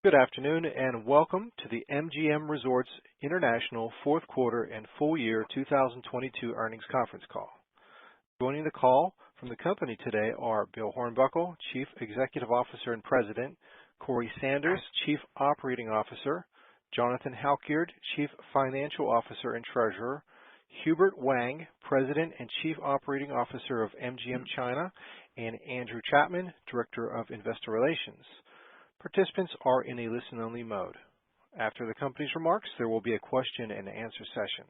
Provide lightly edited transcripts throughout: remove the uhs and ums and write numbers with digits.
Good afternoon, and welcome to the MGM Resorts International fourth quarter and full year 2022 earnings conference call. Joining the call from the company today are Bill Hornbuckle, Chief Executive Officer and President, Corey Sanders, Chief Operating Officer, Jonathan Halkyard, Chief Financial Officer and Treasurer, Hubert Wang, President and Chief Operating Officer of MGM China, and Andrew Chapman, Director of Investor Relations. Participants are in a listen-only mode. After the company's remarks, there will be a question and answer session.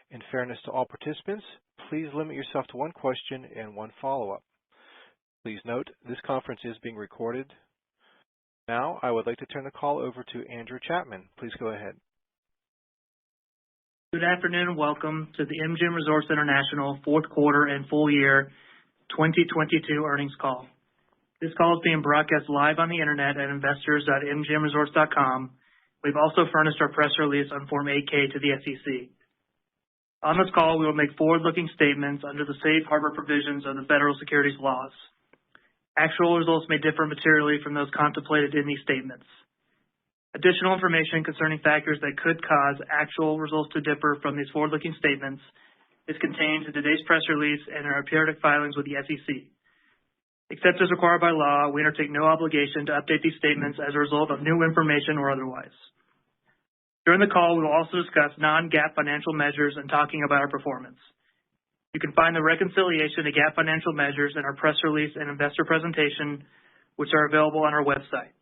In fairness to all participants, please limit yourself to one question and one follow-up. Please note, this conference is being recorded. Now, I would like to turn the call over to Andrew Chapman. Please go ahead. Good afternoon and welcome to the MGM Resorts International fourth quarter and full year 2022 earnings call. This call is being broadcast live on the internet at investors.mgmresorts.com. We've also furnished our press release on Form 8-K to the SEC. On this call, we will make forward-looking statements under the safe harbor provisions of the federal securities laws. Actual results may differ materially from those contemplated in these statements. Additional information concerning factors that could cause actual results to differ from these forward-looking statements is contained in today's press release and in our periodic filings with the SEC. Except as required by law, we undertake no obligation to update these statements as a result of new information or otherwise. During the call, we will also discuss non-GAAP financial measures and talking about our performance. You can find the reconciliation to GAAP financial measures in our press release and investor presentation, which are available on our website.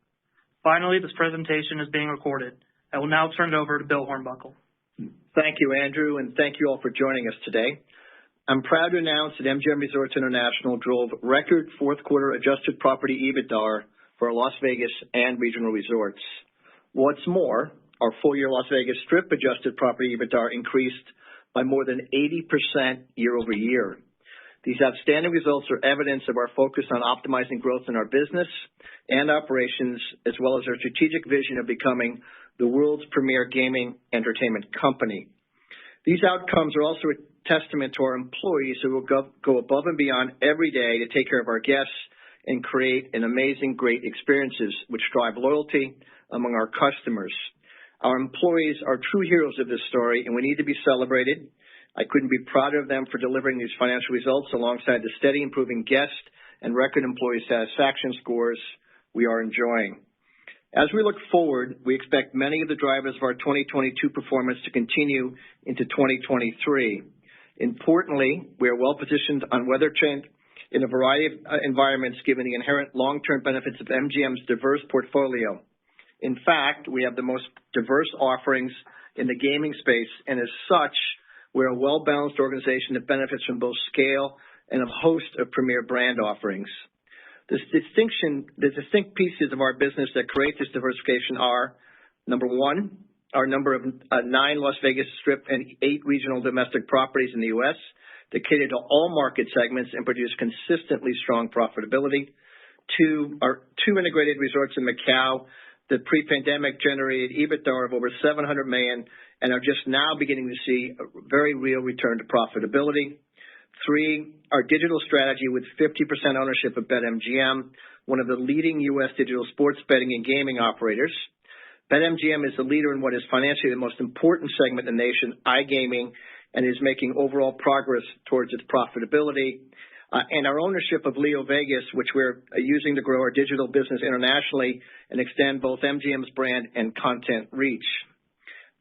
Finally, this presentation is being recorded. I will now turn it over to Bill Hornbuckle. Thank you, Andrew, and thank you all for joining us today. I'm proud to announce that MGM Resorts International drove record fourth quarter adjusted property EBITDAR for our Las Vegas and regional resorts. What's more, our full year Las Vegas Strip adjusted property EBITDAR increased by more than 80% year over year. These outstanding results are evidence of our focus on optimizing growth in our business and operations, as well as our strategic vision of becoming the world's premier gaming entertainment company. These outcomes are also a testament to our employees who will go above and beyond every day to take care of our guests and create an amazing, great experiences which drive loyalty among our customers. Our employees are true heroes of this story, and we need to be celebrated. I couldn't be prouder of them for delivering these financial results alongside the steady improving guest and record employee satisfaction scores we are enjoying. As we look forward, we expect many of the drivers of our 2022 performance to continue into 2023. Importantly, we are well positioned on weather trend in a variety of environments given the inherent long-term benefits of MGM's diverse portfolio. In fact, we have the most diverse offerings in the gaming space, and as such, we're a well-balanced organization that benefits from both scale and a host of premier brand offerings. The distinct pieces of our business that create this diversification are, number one, our number of 9 Las Vegas Strip and 8 regional domestic properties in the U.S. that cater to all market segments and produce consistently strong profitability. 2, our 2 integrated resorts in Macau that pre-pandemic generated EBITDAR of over $700 million and are just now beginning to see a very real return to profitability. 3, our digital strategy with 50% ownership of BetMGM, one of the leading U.S. digital sports betting and gaming operators. BetMGM is the leader in what is financially the most important segment in the nation, iGaming, and is making overall progress towards its profitability. And our ownership of LeoVegas, which we're using to grow our digital business internationally and extend both MGM's brand and content reach.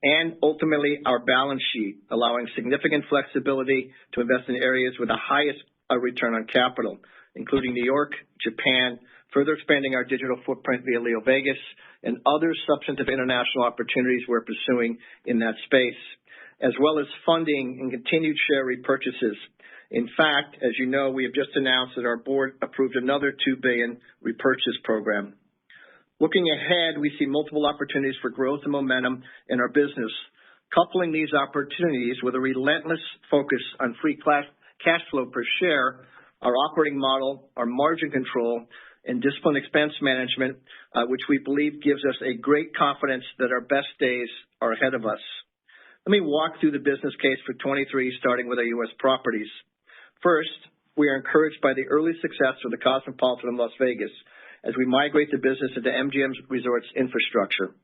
And ultimately, our balance sheet, allowing significant flexibility to invest in areas with the highest return on capital, including New York, Japan, further expanding our digital footprint via LeoVegas, and other substantive international opportunities we're pursuing in that space, as well as funding and continued share repurchases. In fact, as you know, we have just announced that our board approved another $2 billion repurchase program. Looking ahead, we see multiple opportunities for growth and momentum in our business. Coupling these opportunities with a relentless focus on free cash flow per share, our operating model, our margin control, and disciplined expense management, which we believe gives us a great confidence that our best days are ahead of us. Let me walk through the business case for 23, starting with our U.S. properties. First, we are encouraged by the early success of the Cosmopolitan in Las Vegas, as we migrate the business into MGM Resorts infrastructure.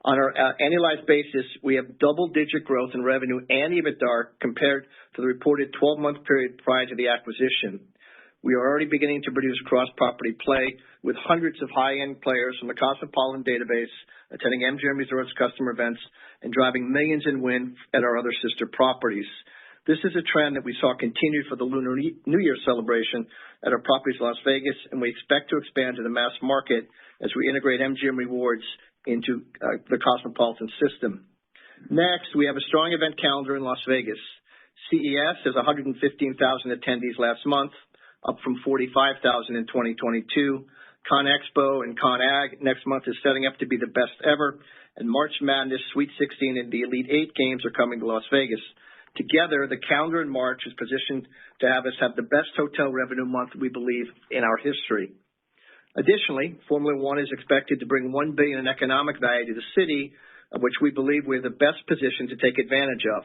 On our annualized basis, we have double-digit growth in revenue and EBITDA compared to the reported 12-month period prior to the acquisition. We are already beginning to produce cross-property play with hundreds of high-end players from the Cosmopolitan database attending MGM Resorts customer events and driving millions in win at our other sister properties. This is a trend that we saw continue for the Lunar New Year celebration at our properties in Las Vegas, and we expect to expand to the mass market as we integrate MGM Rewards into the Cosmopolitan system. Next, we have a strong event calendar in Las Vegas. CES has 115,000 attendees last month, up from 45,000 in 2022. Con Expo and Con Ag next month is setting up to be the best ever, and March Madness, Sweet 16, and the Elite 8 games are coming to Las Vegas. Together, the calendar in March is positioned to have us have the best hotel revenue month, we believe, in our history. Additionally, Formula One is expected to bring $1 billion in economic value to the city, of which we believe we're the best position to take advantage of.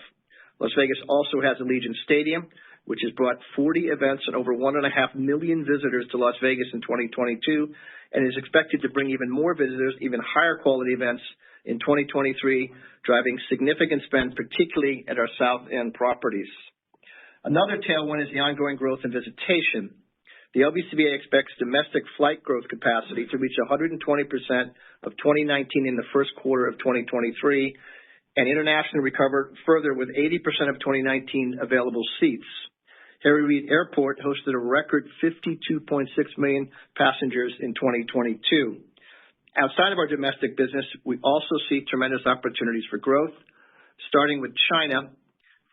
Las Vegas also has Allegiant Stadium, which has brought 40 events and over 1.5 million visitors to Las Vegas in 2022, and is expected to bring even more visitors, even higher quality events in 2023, driving significant spend, particularly at our South End properties. Another tailwind is the ongoing growth in visitation. The LVCVA expects domestic flight growth capacity to reach 120% of 2019 in the first quarter of 2023, and international recover further with 80% of 2019 available seats. Harry Reid Airport hosted a record 52.6 million passengers in 2022. Outside of our domestic business, we also see tremendous opportunities for growth. Starting with China,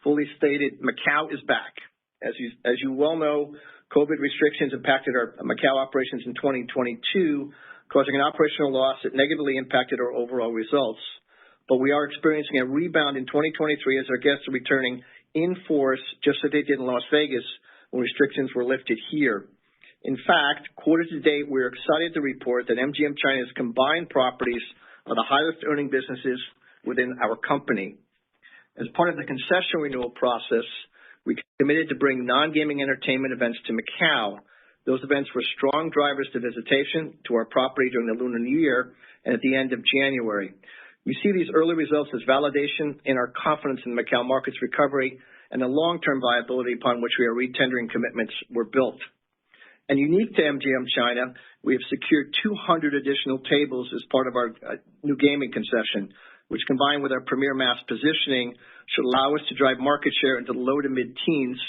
fully stated, Macau is back. As you well know, COVID restrictions impacted our Macau operations in 2022, causing an operational loss that negatively impacted our overall results. But we are experiencing a rebound in 2023 as our guests are returning in force, just as they did in Las Vegas when restrictions were lifted here. In fact, quarter to date, we're excited to report that MGM China's combined properties are the highest earning businesses within our company. As part of the concession renewal process, we committed to bring non-gaming entertainment events to Macau. Those events were strong drivers to visitation to our property during the Lunar New Year and at the end of January. We see these early results as validation in our confidence in the Macau market's recovery and the long-term viability upon which we are retendering commitments were built. And unique to MGM China, we have secured 200 additional tables as part of our new gaming concession, which combined with our premier mass positioning should allow us to drive market share into the low to mid-teens.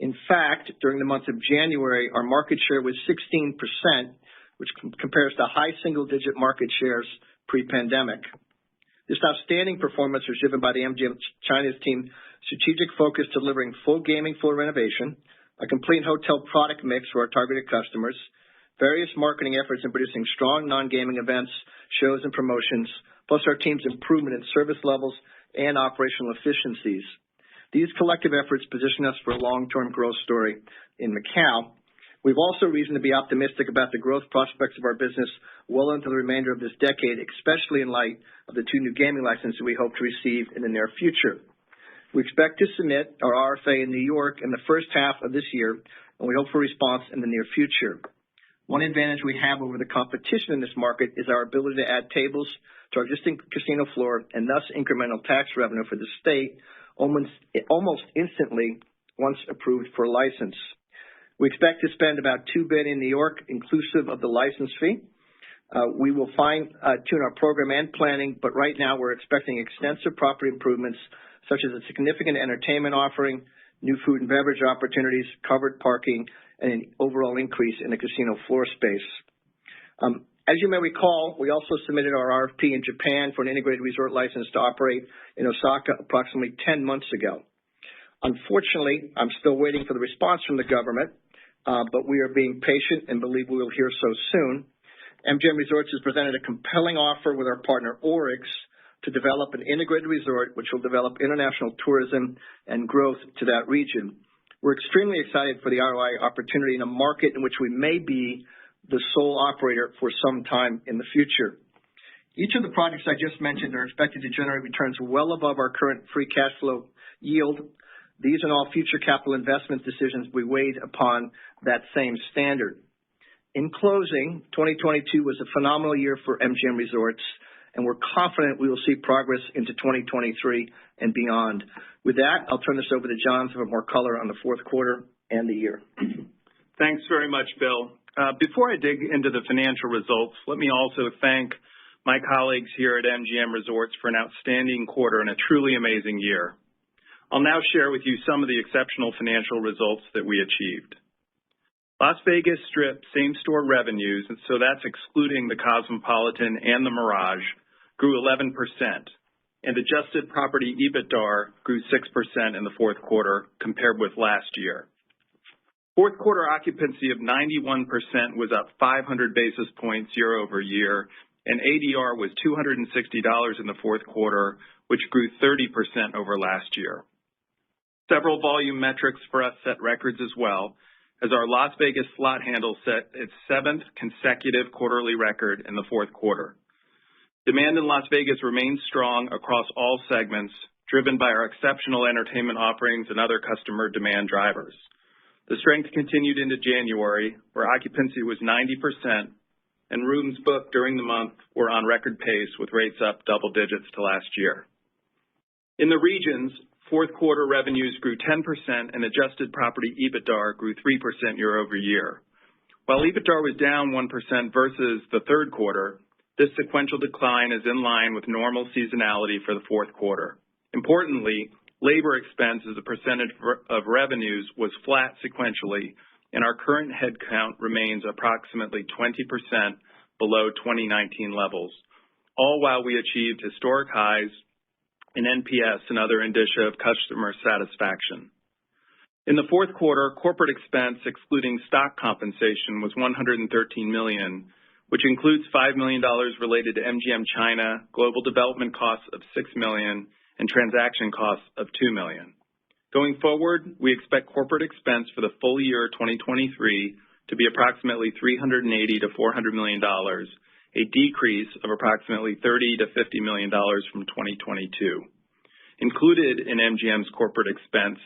In fact, during the month of January, our market share was 16%, which compares to high single-digit market shares pre-pandemic. This outstanding performance was driven by the MGM China's team strategic focus delivering full gaming floor renovation, a complete hotel product mix for our targeted customers, various marketing efforts in producing strong non-gaming events, shows, and promotions, plus our team's improvement in service levels and operational efficiencies. These collective efforts position us for a long-term growth story in Macau. We've also reason to be optimistic about the growth prospects of our business well into the remainder of this decade, especially in light of the 2 new gaming licenses we hope to receive in the near future. We expect to submit our RFA in New York in the first half of this year, and we hope for a response in the near future. One advantage we have over the competition in this market is our ability to add tables to our existing casino floor and thus incremental tax revenue for the state almost instantly once approved for a license. We expect to spend about $2 billion in New York, inclusive of the license fee. We will fine-tune our program and planning, but right now we're expecting extensive property improvements, such as a significant entertainment offering, new food and beverage opportunities, covered parking, and an overall increase in the casino floor space. As you may recall, we also submitted our RFP in Japan for an integrated resort license to operate in Osaka approximately 10 months ago. Unfortunately, I'm still waiting for the response from the government, but we are being patient and believe we will hear so soon. MGM Resorts has presented a compelling offer with our partner Oryx to develop an integrated resort which will develop international tourism and growth to that region. We're extremely excited for the ROI opportunity in a market in which we may be the sole operator for some time in the future. Each of the projects I just mentioned are expected to generate returns well above our current free cash flow yield. These and all future capital investment decisions we weighed upon that same standard. In closing, 2022 was a phenomenal year for MGM Resorts, and we're confident we will see progress into 2023 and beyond. With that, I'll turn this over to John for more color on the fourth quarter and the year. Thanks very much, Bill. Before I dig into the financial results, let me also thank my colleagues here at MGM Resorts for an outstanding quarter and a truly amazing year. I'll now share with you some of the exceptional financial results that we achieved. Las Vegas Strip same-store revenues, and so that's excluding the Cosmopolitan and the Mirage, grew 11%, and adjusted property EBITDAR grew 6% in the fourth quarter compared with last year. Fourth quarter occupancy of 91% was up 500 basis points year over year, and ADR was $260 in the fourth quarter, which grew 30% over last year. Several volume metrics for us set records as well, as our Las Vegas slot handle set its 7th consecutive quarterly record in the fourth quarter. Demand in Las Vegas remains strong across all segments, driven by our exceptional entertainment offerings and other customer demand drivers. The strength continued into January, where occupancy was 90%, and rooms booked during the month were on record pace with rates up double digits to last year. In the regions, fourth quarter revenues grew 10% and adjusted property EBITDAR grew 3% year over year. While EBITDAR was down 1% versus the third quarter, this sequential decline is in line with normal seasonality for the fourth quarter. Importantly, labor expense as a percentage of revenues was flat sequentially, and our current headcount remains approximately 20% below 2019 levels, all while we achieved historic highs in NPS and other indicia of customer satisfaction. In the fourth quarter, corporate expense excluding stock compensation was $113 million, which includes $5 million related to MGM China, global development costs of $6 million, and transaction costs of $2 million. Going forward, we expect corporate expense for the full year 2023 to be approximately $380 to $400 million, a decrease of approximately $30 to $50 million from 2022. Included in MGM's corporate expense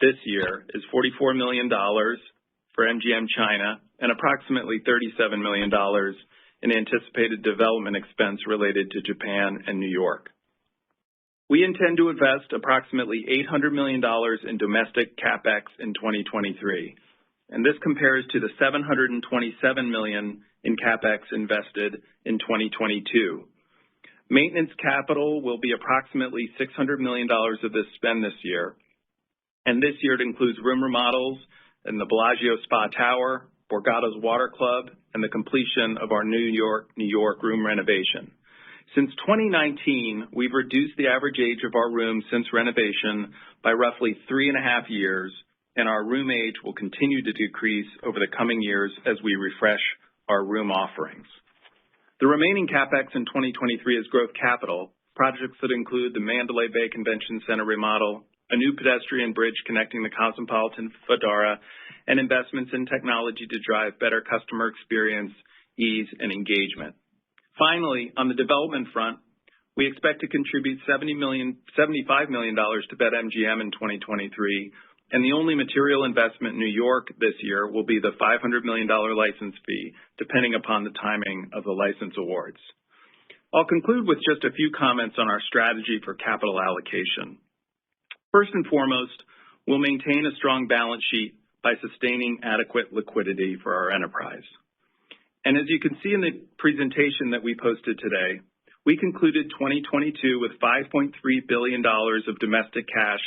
this year is $44 million for MGM China and approximately $37 million in anticipated development expense related to Japan and New York. We intend to invest approximately $800 million in domestic CapEx in 2023, and this compares to the $727 million in CapEx invested in 2022. Maintenance capital will be approximately $600 million of this spend this year, and this year it includes room remodels in the Bellagio Spa Tower, Borgata's Water Club, and the completion of our New York room renovation. Since 2019, we've reduced the average age of our rooms since renovation by roughly 3.5 years, and our room age will continue to decrease over the coming years as we refresh our room offerings. The remaining CapEx in 2023 is growth capital, projects that include the Mandalay Bay Convention Center remodel, a new pedestrian bridge connecting the Cosmopolitan Fodara, and investments in technology to drive better customer experience, ease, and engagement. Finally, on the development front, we expect to contribute $75 million to BetMGM in 2023, and the only material investment in New York this year will be the $500 million license fee, depending upon the timing of the license awards. I'll conclude with just a few comments on our strategy for capital allocation. First and foremost, we'll maintain a strong balance sheet by sustaining adequate liquidity for our enterprise. And as you can see in the presentation that we posted today, we concluded 2022 with $5.3 billion of domestic cash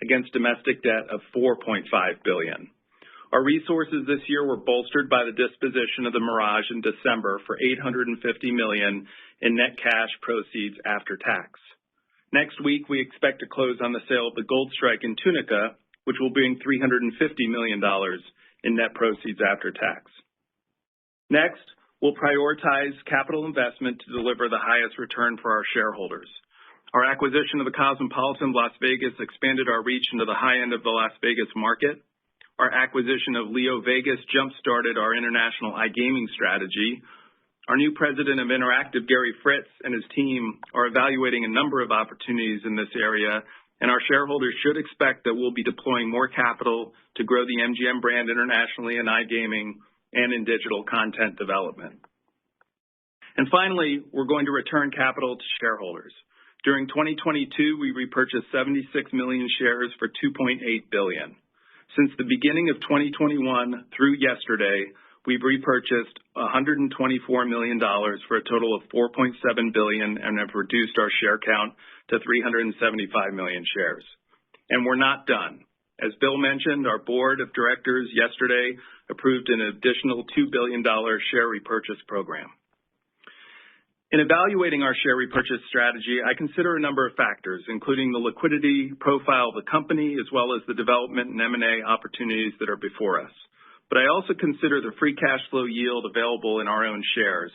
against domestic debt of $4.5 billion. Our resources this year were bolstered by the disposition of the Mirage in December for $850 million in net cash proceeds after tax. Next week, we expect to close on the sale of the Gold Strike in Tunica, which will bring $350 million in net proceeds after tax. Next, we'll prioritize capital investment to deliver the highest return for our shareholders. Our acquisition of the Cosmopolitan Las Vegas expanded our reach into the high end of the Las Vegas market. Our acquisition of Leo Vegas jump-started our international iGaming strategy. Our new president of Interactive, Gary Fritz, and his team are evaluating a number of opportunities in this area, and our shareholders should expect that we'll be deploying more capital to grow the MGM brand internationally in iGaming and in digital content development. And finally, we're going to return capital to shareholders. During 2022, we repurchased 76 million shares for $2.8 billion. Since the beginning of 2021 through yesterday, we've repurchased $124 million for a total of $4.7 billion and have reduced our share count to 375 million shares. And we're not done. As Bill mentioned, our board of directors yesterday approved an additional $2 billion share repurchase program. In evaluating our share repurchase strategy, I consider a number of factors, including the liquidity profile of the company, as well as the development and M&A opportunities that are before us. But I also consider the free cash flow yield available in our own shares.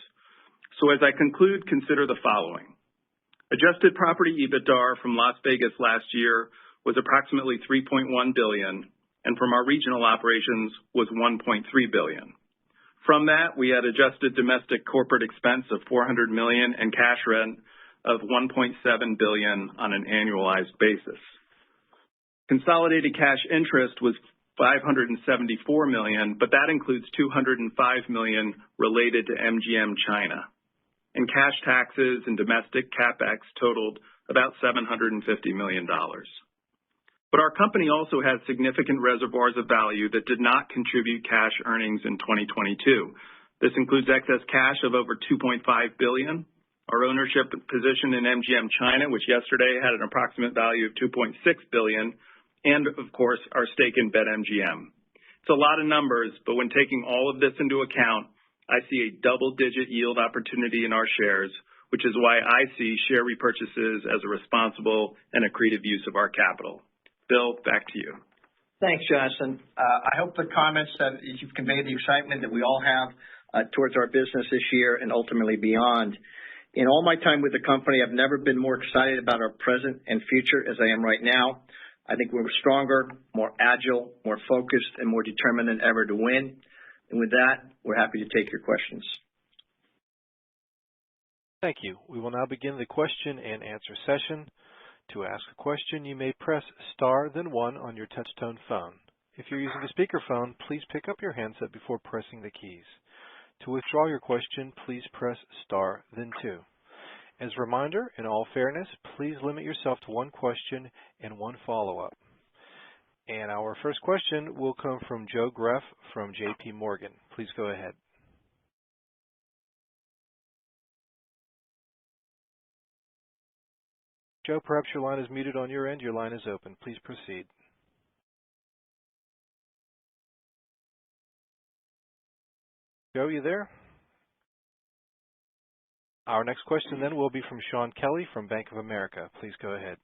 So as I conclude, consider the following. Adjusted property EBITDAR from Las Vegas last year was approximately $3.1 billion, and from our regional operations was $1.3 billion. From that, we had adjusted domestic corporate expense of $400 million and cash rent of $1.7 billion on an annualized basis. Consolidated cash interest was $574 million, but that includes $205 million related to MGM China. And cash taxes and domestic CapEx totaled about $750 million. But our company also has significant reservoirs of value that did not contribute cash earnings in 2022. This includes excess cash of over $2.5 billion, our ownership position in MGM China, which yesterday had an approximate value of $2.6 billion, and, of course, our stake in BetMGM. It's a lot of numbers, but when taking all of this into account, I see a double-digit yield opportunity in our shares, which is why I see share repurchases as a responsible and accretive use of our capital. Bill, back to you. Thanks, Jonathan. I hope the comments that you've conveyed the excitement that we all have towards our business this year and ultimately beyond. In all my time with the company, I've never been more excited about our present and future as I am right now. I think we're stronger, more agile, more focused, and more determined than ever to win. And with that, we're happy to take your questions. Thank you. We will now begin the question and answer session. To ask a question, you may press star then one on your touchtone phone. If you're using a speakerphone, please pick up your handset before pressing the keys. To withdraw your question, please press star then two. As a reminder, in all fairness, please limit yourself to one question and one follow-up. And our first question will come from Joe Greff from J.P. Morgan. Please go ahead. Joe, perhaps your line is muted on your end. Your line is open. Please proceed. Joe, you there? Our next question then will be from Shaun Kelley from Bank of America. Please go ahead.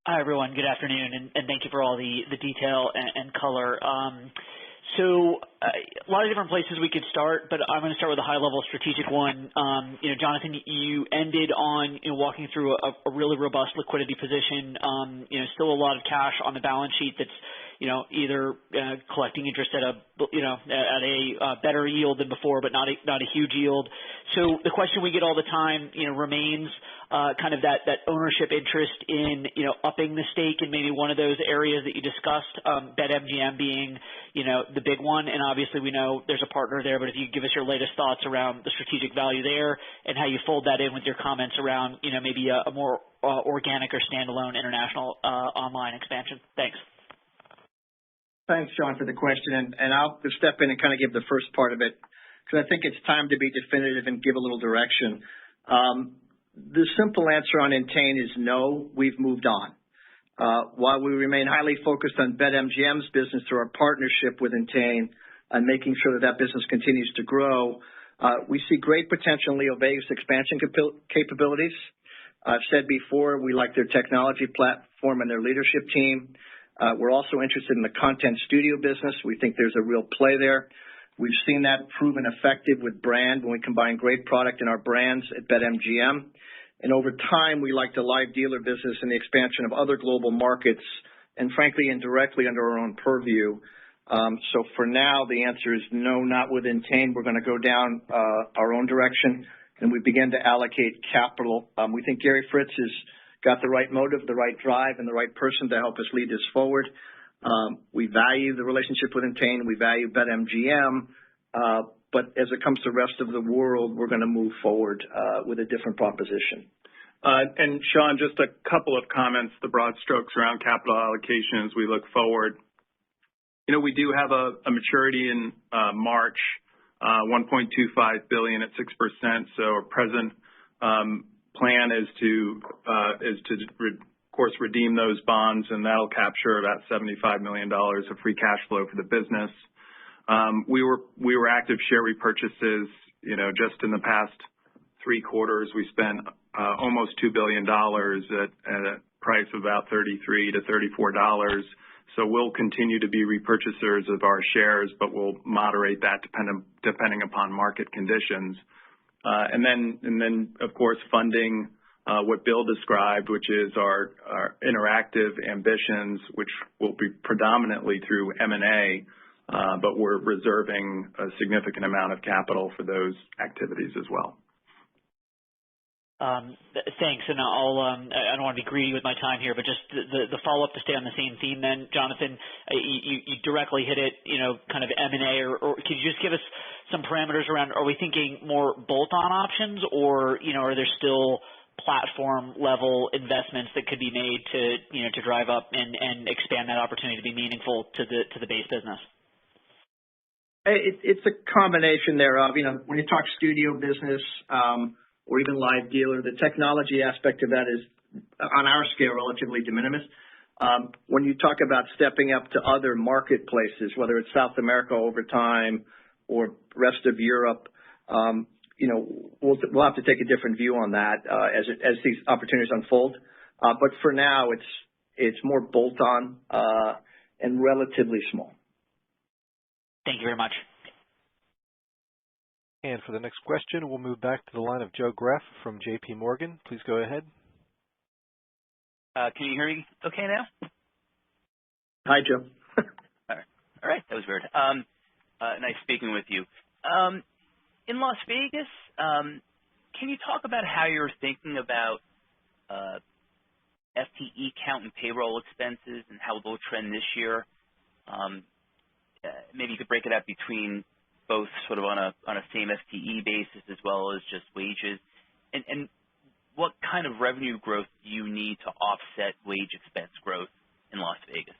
Hi, everyone. Good afternoon, and thank you for all the detail and color. So a lot of different places we could start, but I'm going to start with a high-level strategic one. Jonathan, you ended on walking through a really robust liquidity position. Still a lot of cash on the balance sheet that's either collecting interest at a better yield than before, but not a huge yield. So the question we get all the time remains kind of that ownership interest in upping the stake in maybe one of those areas that you discussed, BetMGM being the big one, and obviously we know there's a partner there, but if you could give us your latest thoughts around the strategic value there and how you fold that in with your comments around maybe a more organic or standalone international online expansion. Thanks. Thanks, Shaun, for the question, and I'll step in and kind of give the first part of it because I think it's time to be definitive and give a little direction. The simple answer on Entain is no, we've moved on. While we remain highly focused on BetMGM's business through our partnership with Entain and making sure that business continues to grow, we see great potential in LeoVegas expansion capabilities. I've said before, we like their technology platform and their leadership team. We're also interested in the content studio business. We think there's a real play there. We've seen that proven effective with brand when we combine great product in our brands at BetMGM. And over time, we like the live dealer business and the expansion of other global markets and, frankly, indirectly under our own purview. So for now, the answer is no, not with Entain. We're going to go down our own direction, and we begin to allocate capital. We think Gary Fritz has got the right motive, the right drive, and the right person to help us lead this forward. We value the relationship with Entain. We value BetMGM. But as it comes to the rest of the world, we're going to move forward with a different proposition. And Sean, just a couple of comments, the broad strokes around capital allocation as we look forward. We do have a maturity in March, $1.25 billion at 6%. So our present plan is to of course, redeem those bonds, and that'll capture about $75 million of free cash flow for the business. We were active share repurchases. Just in the past 3 quarters, we spent almost $2 billion at a price of about $33 to $34. So we'll continue to be repurchasers of our shares, but we'll moderate that depending upon market conditions. And then of course funding what Bill described, which is our interactive ambitions, which will be predominantly through M&A, but we're reserving a significant amount of capital for those activities as well. Thanks, and I don't want to be greedy with my time here, but just the follow-up to stay on the same theme then, Jonathan, you directly hit it, kind of M&A, or could you just give us some parameters around, are we thinking more bolt-on options, or, are there still platform-level investments that could be made to drive up and expand that opportunity to be meaningful to the base business? It's a combination thereof. When you talk studio business, or even live dealer, the technology aspect of that is, on our scale, relatively de minimis. When you talk about stepping up to other marketplaces, whether it's South America over time or rest of Europe, we'll have to take a different view on that as these opportunities unfold. But for now, it's more bolt-on and relatively small. Thank you very much. And for the next question, we'll move back to the line of Joe Greff from J.P. Morgan. Please go ahead. Can you hear me okay now? Hi, Joe. All right. That was weird. Nice speaking with you. In Las Vegas, can you talk about how you're thinking about FTE count and payroll expenses and how they'll trend this year? Maybe you could break it up between both sort of on a same FTE basis as well as just wages. And what kind of revenue growth do you need to offset wage expense growth in Las Vegas?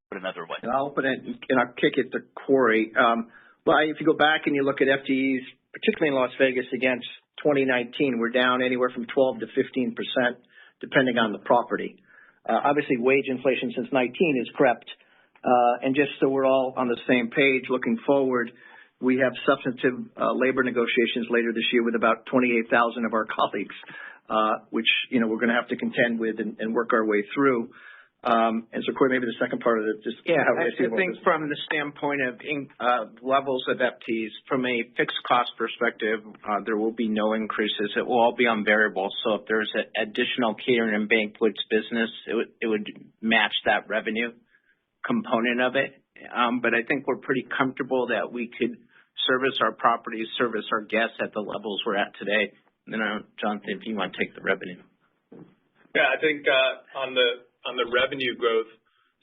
Put another way. And I'll open it and I'll kick it to Corey. Well, if you go back and you look at FTEs, particularly in Las Vegas against 2019, we're down anywhere from 12 to 15%, depending on the property. Obviously, wage inflation since 19 has crept. And just so we're all on the same page looking forward, we have substantive labor negotiations later this year with about 28,000 of our colleagues, which, we're going to have to contend with and work our way through. And so, Corey, maybe the second part of it, just how I think from the standpoint of levels of FTEs, from a fixed cost perspective, there will be no increases. It will all be on variable. So if there's an additional catering and banquets business, it would match that revenue component of it. But I think we're pretty comfortable that we could service our properties, service our guests at the levels we're at today. And then, Jonathan, if you want to take the revenue. Yeah, I think on the revenue growth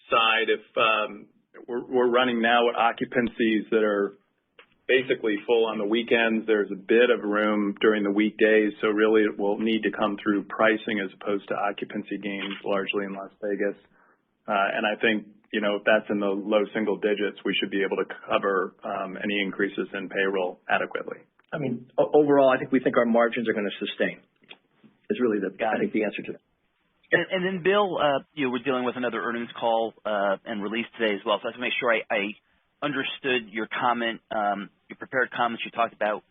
side, if we're running now at occupancies that are basically full on the weekends, there's a bit of room during the weekdays. So really it will need to come through pricing as opposed to occupancy gains largely in Las Vegas. And I think, if that's in the low single digits, we should be able to cover any increases in payroll adequately. I mean, overall, I think we think our margins are going to sustain. Is really the answer to that. And then, Bill, we're dealing with another earnings call and release today as well. So I have to make sure I understood your comment, your prepared comments. You talked about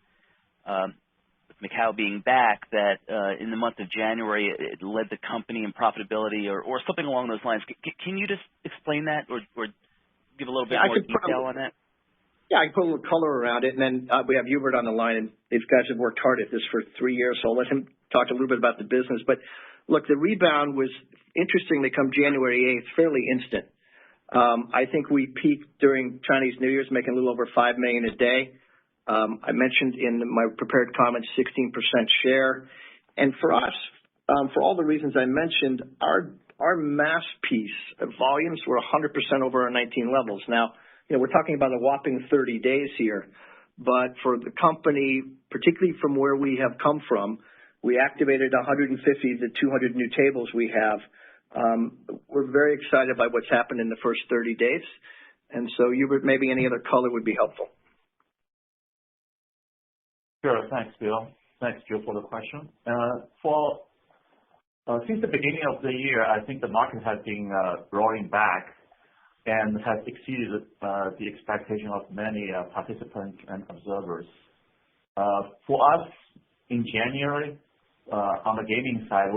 with Macau being back, that in the month of January it led the company in profitability or something along those lines. Can you just explain that or give a little bit more detail on that? Yeah, I can put a little color around it, and then we have Hubert on the line, and these guys have worked hard at this for 3 years, so I'll let him talk a little bit about the business. But look, the rebound was, interestingly, come January 8th, fairly instant. I think we peaked during Chinese New Year's, making a little over $5 million a day. I mentioned in my prepared comments 16% share. And for us, For all the reasons I mentioned, our mass piece volumes were 100% over our 19 levels. Now, we're talking about a whopping 30 days here, but for the company, particularly from where we have come from, we activated 150 to 200 new tables we have. We're very excited by what's happened in the first 30 days. And so, Hubert, maybe any other color would be helpful. Sure. Thanks, Bill. Thanks, Joe, for the question. Since the beginning of the year, I think the market has been rolling back and has exceeded the expectation of many participants and observers. For us, in January, on the gaming side,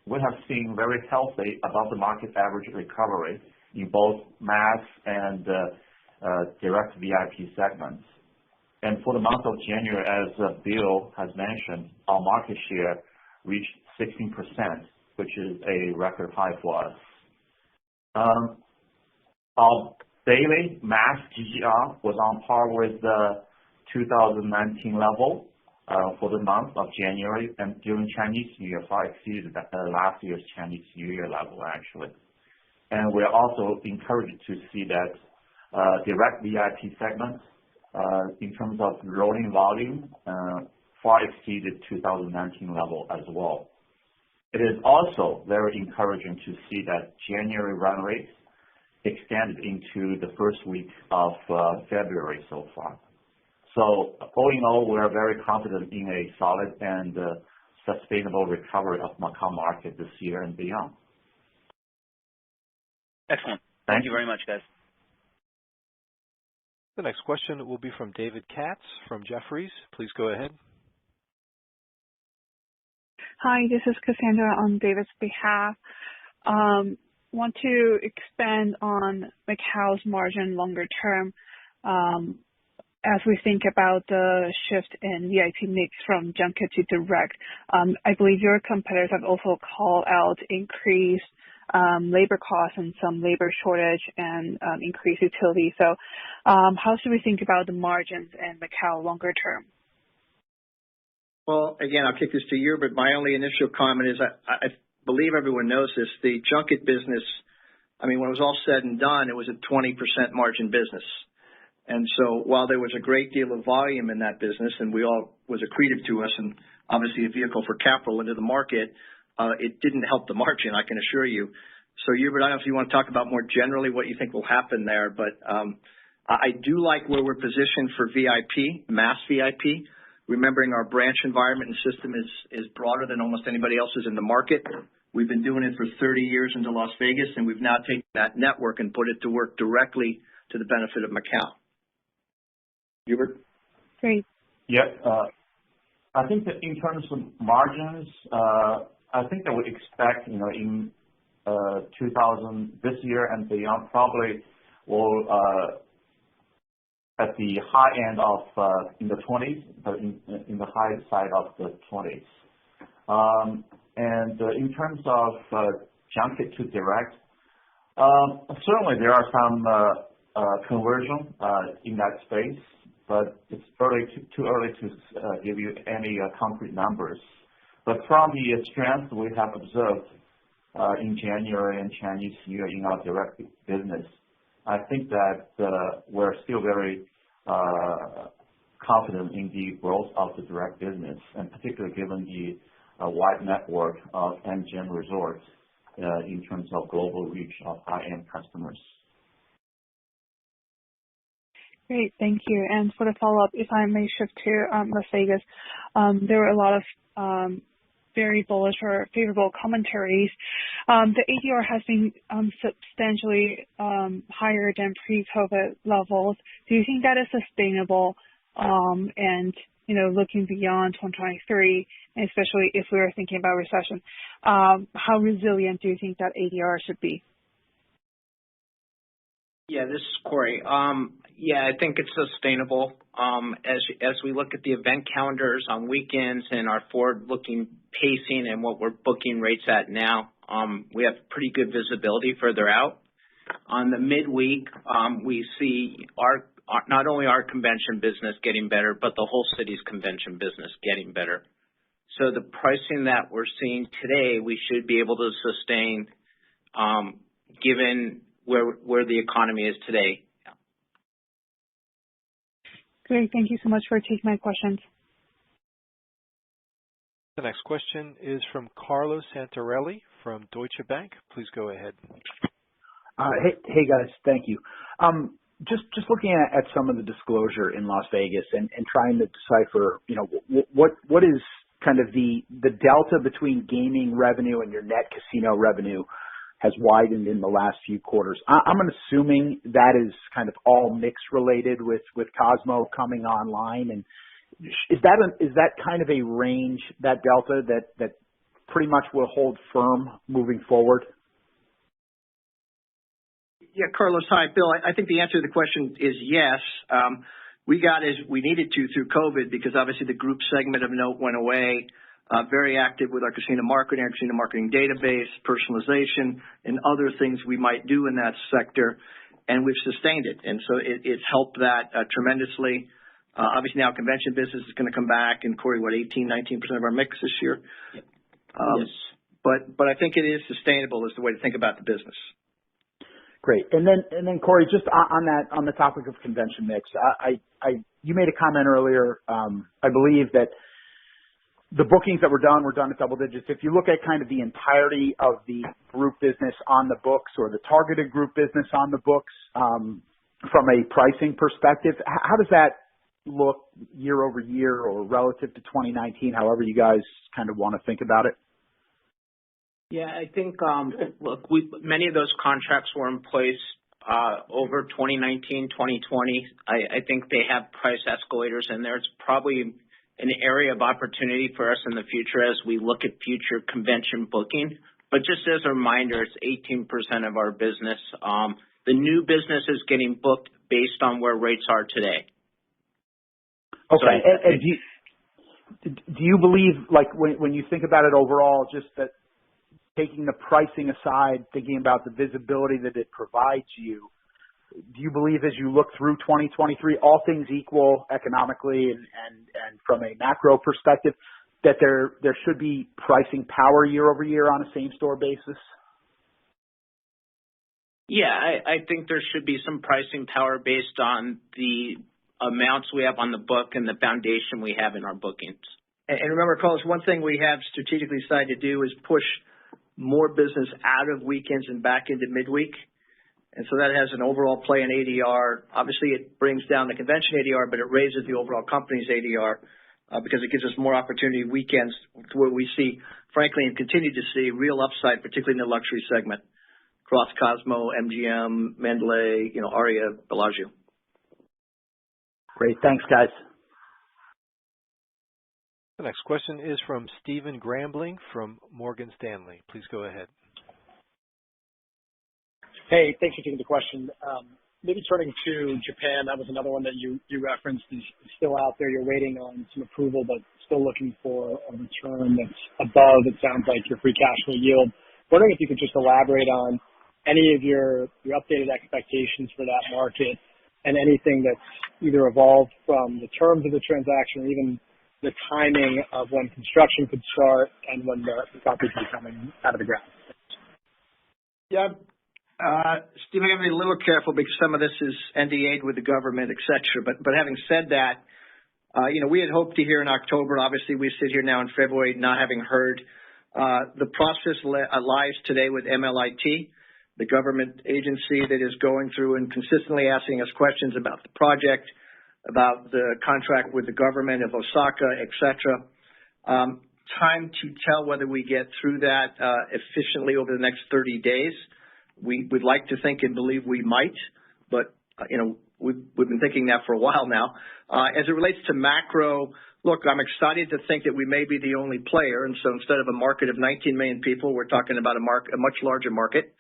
we have seen very healthy above the market average recovery in both mass and direct VIP segments. And for the month of January, as Bill has mentioned, our market share reached 16%, which is a record high for us. Our daily mass GGR was on par with the 2019 level for the month of January, and during Chinese New Year, far exceeded last year's Chinese New Year level, actually. And we're also encouraged to see that direct VIP segment, in terms of rolling volume, far exceeded 2019 level as well. It is also very encouraging to see that January run rate extended into the first week of February so far. So all in all, we are very confident in a solid and sustainable recovery of Macau market this year and beyond. Excellent. Thank you very much, guys. The next question will be from David Katz from Jefferies. Please go ahead. Hi, this is Cassandra on David's behalf. Want to expand on Macau's margin longer term. As we think about the shift in VIP mix from junket to direct, I believe your competitors have also called out increased labor costs and some labor shortage and increased utility. So how should we think about the margins in Macau longer term? Well, again, I'll kick this to you, but my only initial comment is I believe everyone knows this. The junket business, when it was all said and done, it was a 20% margin business. And so while there was a great deal of volume in that business and was accretive to us and obviously a vehicle for capital into the market, it didn't help the margin, I can assure you. So, Hubert, I don't know if you want to talk about more generally what you think will happen there, but I do like where we're positioned for VIP, mass VIP, remembering our branch environment and system is broader than almost anybody else's in the market. We've been doing it for 30 years into Las Vegas, and we've now taken that network and put it to work directly to the benefit of Macau. Hubert? Great. Yeah. I think that in terms of margins, I think that we expect, in this year and beyond, probably will at the high end of in the 20s, but in the high side of the 20s. And in terms of junket to direct, certainly there are some conversion in that space, but it's too early to give you any concrete numbers. But from the strength we have observed in January and Chinese New Year in our direct business, I think that we're still very confident in the growth of the direct business, and particularly given the wide network of MGM Resorts in terms of global reach of high-end customers. Great, thank you. And for the follow-up, if I may shift to Las Vegas, there were a lot of very bullish or favorable commentaries. The ADR has been substantially higher than pre-COVID levels. Do you think that is sustainable? And looking beyond 2023, especially if we were thinking about recession, how resilient do you think that ADR should be? Yeah, this is Corey. I think it's sustainable. As we look at the event calendars on weekends and our forward-looking pacing and what we're booking rates at now, we have pretty good visibility further out. On the midweek, we see not only our convention business getting better, but the whole city's convention business getting better. So the pricing that we're seeing today, we should be able to sustain, given where the economy is today. Great. Thank you so much for taking my questions. The next question is from Carlo Santarelli from Deutsche Bank. Please go ahead. Hey guys, thank you. Just looking at some of the disclosure in Las Vegas and trying to decipher, what is kind of the delta between gaming revenue and your net casino revenue has widened in the last few quarters. I'm assuming that is kind of all mix related with Cosmo coming online. And is that kind of a range, that delta that pretty much will hold firm moving forward? Yeah, Carlos, hi, Bill. I think the answer to the question is yes. We got as we needed to through COVID because obviously the group segment of note went away. Very active with our casino marketing database, personalization, and other things we might do in that sector, and we've sustained it. And so it's helped that tremendously. Obviously now convention business is going to come back, and Corey, 18-19% of our mix this year? Yes. But I think it is sustainable is the way to think about the business. Great. And then Corey, just on the topic of convention mix, you made a comment earlier. I believe that the bookings that were done at double digits. If you look at kind of the entirety of the group business on the books or the targeted group business on the books, from a pricing perspective, how does that look year over year or relative to 2019, however you guys kind of want to think about it? Yeah, I think, look, many of those contracts were in place over 2019, 2020. I think they have price escalators in there. It's probably an area of opportunity for us in the future as we look at future convention booking. But just as a reminder, it's 18% of our business. The new business is getting booked based on where rates are today. Okay. And do you believe, like, when you think about it overall, just that taking the pricing aside, thinking about the visibility that it provides you, do you believe as you look through 2023, all things equal economically and from a macro perspective, that there should be pricing power year over year on a same store basis? Yeah, I think there should be some pricing power based on the amounts we have on the book and the foundation we have in our bookings. And remember, Carlos, one thing we have strategically decided to do is push more business out of weekends and back into midweek. And so that has an overall play in ADR. Obviously, it brings down the convention ADR, but it raises the overall company's ADR because it gives us more opportunity weekends where we see, frankly, and continue to see real upside, particularly in the luxury segment, across Cosmo, MGM, Mandalay, Aria, Bellagio. Great. Thanks, guys. The next question is from Stephen Grambling from Morgan Stanley. Please go ahead. Hey, thanks for taking the question. Maybe turning to Japan, that was another one that you referenced is still out there. You're waiting on some approval, but still looking for a return that's above, it sounds like, your free cash flow yield. Wondering if you could just elaborate on any of your updated expectations for that market and anything that's either evolved from the terms of the transaction or even the timing of when construction could start and when the property could be coming out of the ground. Yeah. Steve, I'm going to be a little careful because some of this is NDA'd with the government, et cetera. But having said that, we had hoped to hear in October. Obviously, we sit here now in February not having heard. The process lies today with MLIT, the government agency that is going through and consistently asking us questions about the project, about the contract with the government of Osaka, et cetera. Time to tell whether we get through that efficiently over the next 30 days. We would like to think and believe we might, but, we've been thinking that for a while now. As it relates to macro, look, I'm excited to think that we may be the only player. And so instead of a market of 19 million people, we're talking about a much larger market.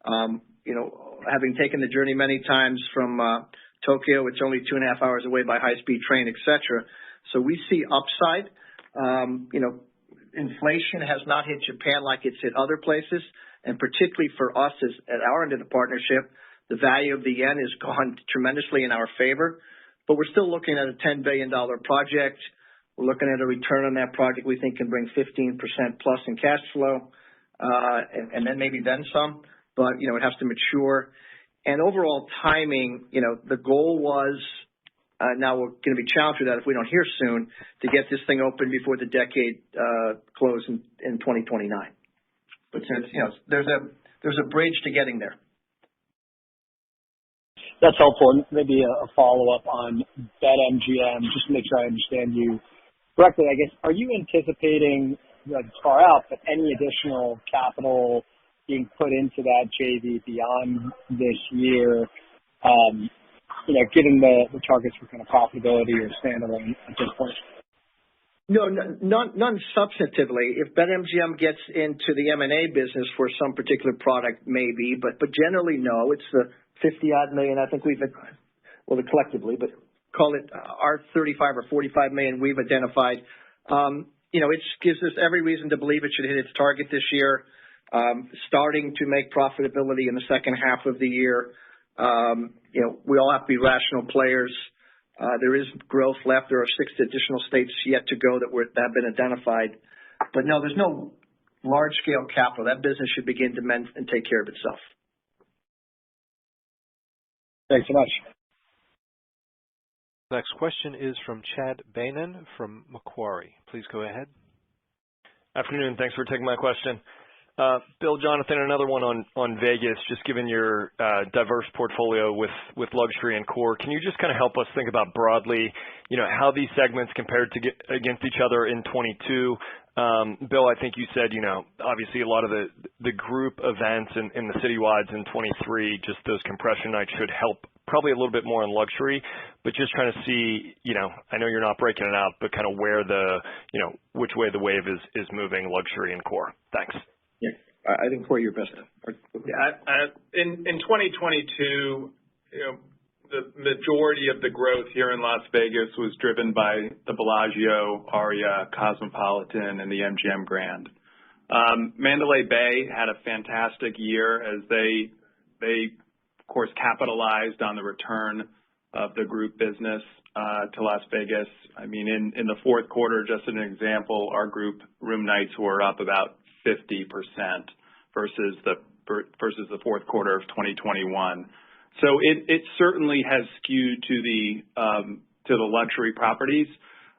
Having taken the journey many times from Tokyo, it's only 2.5 hours away by high-speed train, et cetera. So we see upside. Inflation has not hit Japan like it's hit other places. And particularly for us at our end of the partnership, the value of the yen has gone tremendously in our favor. But we're still looking at a $10 billion project. We're looking at a return on that project we think can bring 15% plus in cash flow, and then maybe some, but, it has to mature. And overall timing, the goal was, now we're going to be challenged with that if we don't hear soon, to get this thing open before the decade close in 2029. But there's a bridge to getting there. That's helpful. And maybe a follow-up on BetMGM, just to make sure I understand you correctly. I guess, are you anticipating, far out, but any additional capital being put into that JV beyond this year, given the targets for kind of profitability or standalone at this point? No, none substantively. If BetMGM gets into the M&A business for some particular product, maybe, but generally, no. It's the 50-odd million I think collectively, but call it our 35 or 45 million we've identified. It gives us every reason to believe it should hit its target this year, starting to make profitability in the second half of the year. We all have to be rational players. There is growth left. There are 6 additional states yet to go that have been identified. But no, there's no large-scale capital. That business should begin to mend and take care of itself. Thanks so much. Next question is from Chad Beynon from Macquarie. Please go ahead. Afternoon. Thanks for taking my question. Bill, Jonathan, another one on Vegas, just given your diverse portfolio with luxury and core. Can you just kind of help us think about broadly, how these segments compared against each other in 22? Bill, I think you said, obviously a lot of the group events in the citywides in 23, just those compression nights should help probably a little bit more in luxury, but just trying to see, I know you're not breaking it out, but kind of where which way the wave is moving, luxury and core. Thanks. Yeah, I think core your best. In 2022, the majority of the growth here in Las Vegas was driven by the Bellagio, Aria, Cosmopolitan, and the MGM Grand. Mandalay Bay had a fantastic year as they of course capitalized on the return of the group business to Las Vegas. I mean, in the fourth quarter, just an example, our group room nights were up about 50% versus the fourth quarter of 2021. So it certainly has skewed to the luxury properties.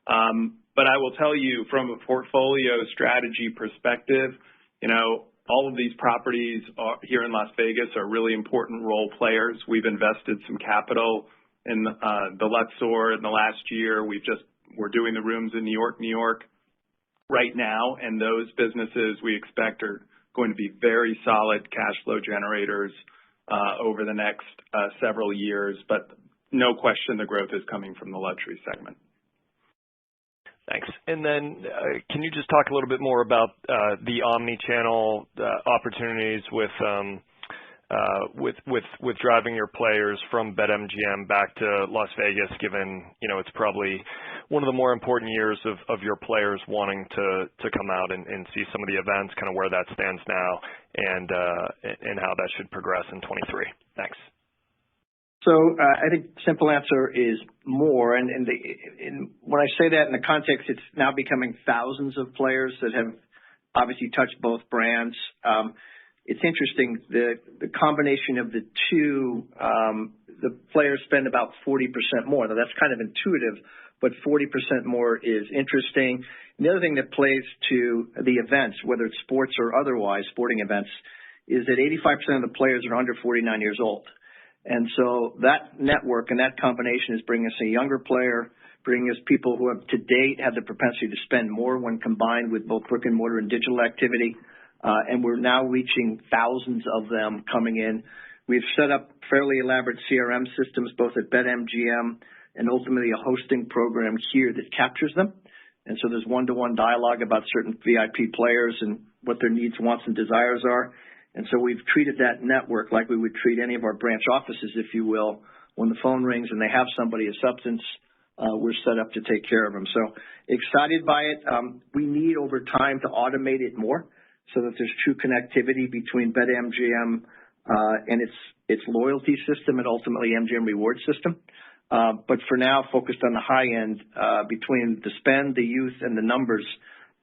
But I will tell you from a portfolio strategy perspective, all of these properties here in Las Vegas are really important role players. We've invested some capital in the Luxor in the last year. We're doing the rooms in New York right now, and those businesses we expect are going to be very solid cash flow generators over the next several years. But no question the growth is coming from the luxury segment. Thanks. And then can you just talk a little bit more about the omni-channel opportunities with driving your players from BetMGM back to Las Vegas, given, it's probably one of the more important years of your players wanting to come out and see some of the events, kind of where that stands now and how that should progress in 23. Thanks. So I think the simple answer is more. And when I say that in the context, it's now becoming thousands of players that have obviously touched both brands. It's interesting, the combination of the two, the players spend about 40% more. Now, that's kind of intuitive, but 40% more is interesting. And the other thing that plays to the events, whether it's sports or otherwise, sporting events, is that 85% of the players are under 49 years old. And so that network and that combination is bringing us a younger player, bringing us people who have to date had the propensity to spend more when combined with both brick and mortar and digital activity. And we're now reaching thousands of them coming in. We've set up fairly elaborate CRM systems, both at BetMGM and ultimately a hosting program here that captures them. And so there's one-to-one dialogue about certain VIP players and what their needs, wants, and desires are. And so we've treated that network like we would treat any of our branch offices, if you will. When the phone rings and they have somebody of substance, we're set up to take care of them. So excited by it. We need over time to automate it more so that there's true connectivity between BetMGM and its loyalty system and ultimately MGM reward system. But for now, focused on the high end, between the spend, the youth, and the numbers,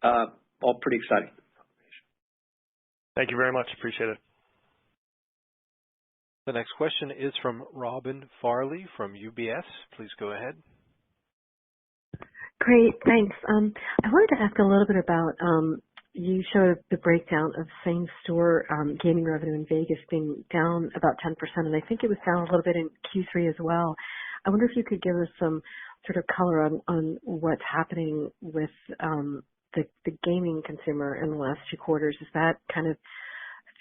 all pretty exciting. Thank you very much. Appreciate it. The next question is from Robin Farley from UBS. Please go ahead. Great, thanks. I wanted to ask a little bit about, you showed the breakdown of same-store gaming revenue in Vegas being down about 10%, and I think it was down a little bit in Q3 as well. I wonder if you could give us some sort of color on what's happening with the gaming consumer in the last 2 quarters. Is that kind of